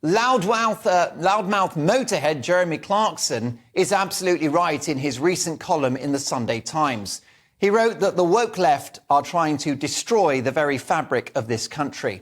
Loudmouth Motorhead Jeremy Clarkson is absolutely right in his recent column in the Sunday Times. He wrote that the woke left are trying to destroy the very fabric of this country.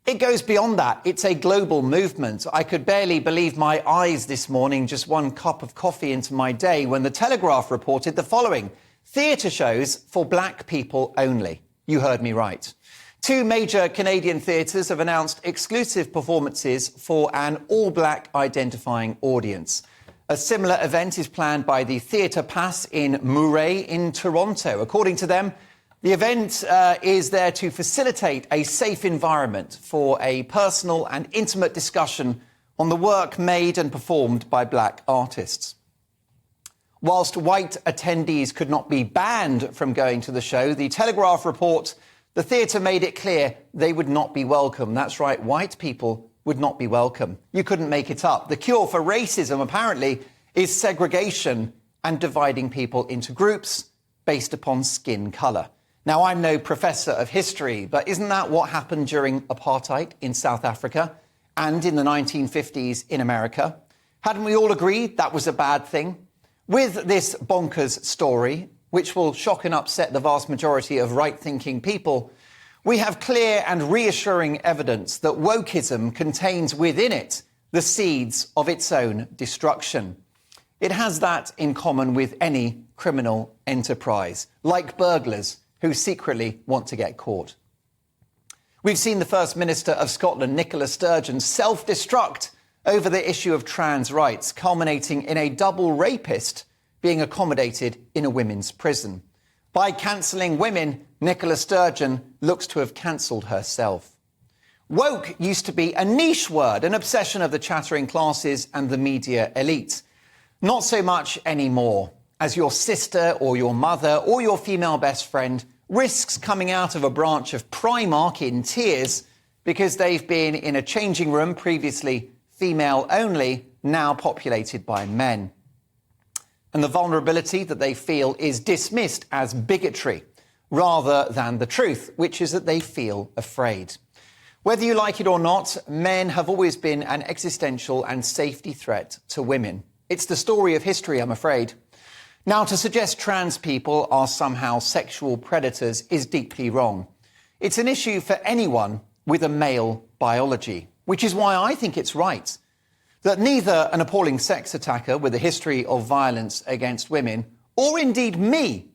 It goes beyond that. It's a global movement. I could barely believe my eyes this morning, just one cup of coffee into my day, when the Telegraph reported the following: theatre shows for black people only. You heard me right. Two major Canadian theatres have announced exclusive performances for an all-black identifying audience. A similar event is planned by the Theatre Pass in Murray in Toronto. According to them, the event is there to facilitate a safe environment for a personal and intimate discussion on the work made and performed by black artists. Whilst white attendees could not be banned from going to the show, the Telegraph report the theatre made it clear they would not be welcome. That's right, white people would not be welcome. You couldn't make it up. The cure for racism, apparently, is segregation and dividing people into groups based upon skin colour. Now, I'm no professor of history, but isn't that what happened during apartheid in South Africa and in the 1950s in America? Hadn't we all agreed that was a bad thing? With this bonkers story, which will shock and upset the vast majority of right-thinking people, we have clear and reassuring evidence that wokeism contains within it the seeds of its own destruction. It has that in common with any criminal enterprise, like burglars who secretly want to get caught. We've seen the First Minister of Scotland, Nicola Sturgeon, self-destruct over the issue of trans rights, culminating in a double rapist being accommodated in a women's prison. By cancelling women, Nicola Sturgeon looks to have cancelled herself. Woke used to be a niche word, an obsession of the chattering classes and the media elite. Not so much anymore, as your sister or your mother or your female best friend risks coming out of a branch of Primark in tears because they've been in a changing room previously female only, now populated by men. And the vulnerability that they feel is dismissed as bigotry rather than the truth, which is that they feel afraid. Whether you like it or not, men have always been an existential and safety threat to women. It's the story of history, I'm afraid. Now, to suggest trans people are somehow sexual predators is deeply wrong. It's an issue for anyone with a male biology, which is why I think it's right that neither an appalling sex attacker with a history of violence against women, or indeed me,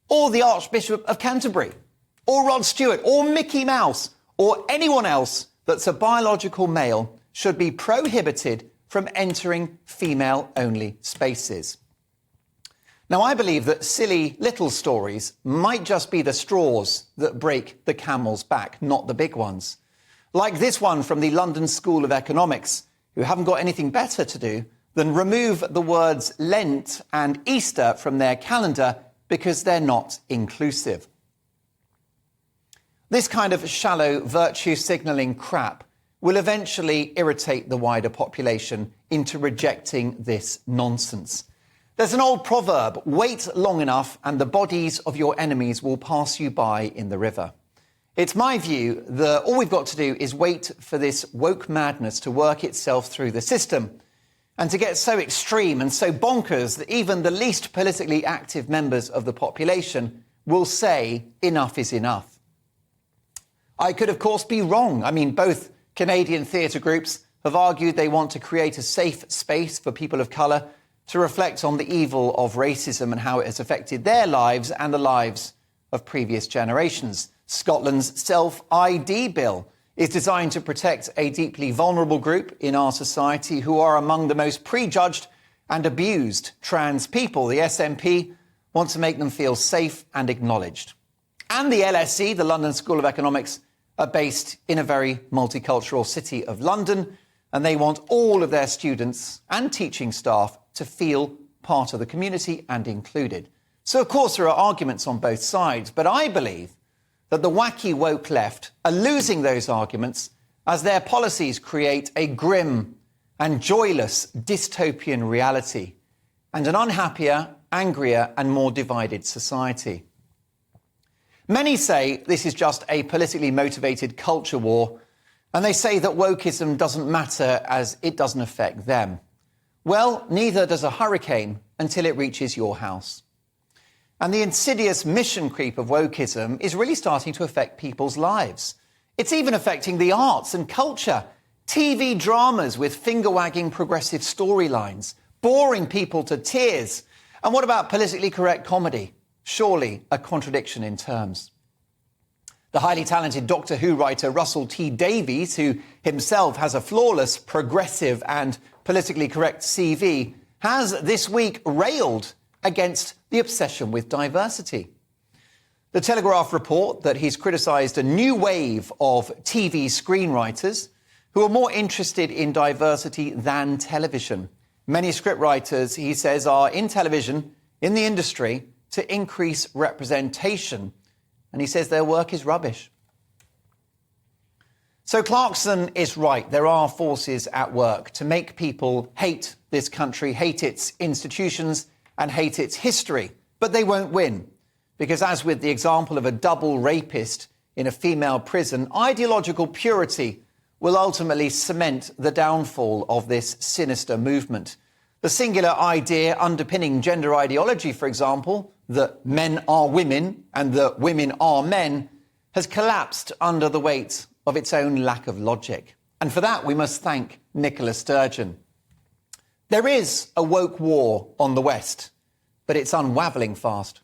or the Archbishop of Canterbury, or Rod Stewart, or Mickey Mouse, or anyone else that's a biological male should be prohibited from entering female-only spaces. Now, I believe that silly little stories might just be the straws that break the camel's back, not the big ones. Like this one from the London School of Economics, who haven't got anything better to do than remove the words Lent and Easter from their calendar because they're not inclusive. This kind of shallow virtue signalling crap will eventually irritate the wider population into rejecting this nonsense. There's an old proverb: wait long enough and the bodies of your enemies will pass you by in the river. It's my view that all we've got to do is wait for this woke madness to work itself through the system and to get so extreme and so bonkers that even the least politically active members of the population will say enough is enough. I could, of course, be wrong. I mean, both Canadian theatre groups have argued they want to create a safe space for people of colour to reflect on the evil of racism and how it has affected their lives and the lives of previous generations. Scotland's self-ID bill is designed to protect a deeply vulnerable group in our society who are among the most prejudged and abused trans people. The SNP want to make them feel safe and acknowledged. And the LSE, the London School of Economics, are based in a very multicultural city of London, and they want all of their students and teaching staff to feel part of the community and included. So, of course, there are arguments on both sides, but I believe that the wacky woke left are losing those arguments as their policies create a grim and joyless dystopian reality and an unhappier, angrier and more divided society. Many say this is just a politically motivated culture war And they say that wokeism doesn't matter as it doesn't affect them. Well, neither does a hurricane until it reaches your house. And the insidious mission creep of wokeism is really starting to affect people's lives. It's even affecting the arts and culture. TV dramas with finger-wagging progressive storylines, boring people to tears. And what about politically correct comedy? Surely a contradiction in terms. The highly talented Doctor Who writer Russell T Davies, who himself has a flawless, progressive and politically correct CV, has this week railed against the obsession with diversity. The Telegraph report that he's criticised a new wave of TV screenwriters who are more interested in diversity than television. Many scriptwriters, he says, are in television, in the industry, to increase representation. And he says their work is rubbish. So Clarkson is right. There are forces at work to make people hate this country, hate its institutions and hate its history. But they won't win. Because as with the example of a double rapist in a female prison, ideological purity will ultimately cement the downfall of this sinister movement. The singular idea underpinning gender ideology, for example, that men are women and that women are men, has collapsed under the weight of its own lack of logic. And for that, we must thank Nicola Sturgeon. There is a woke war on the West, but it's unravelling fast.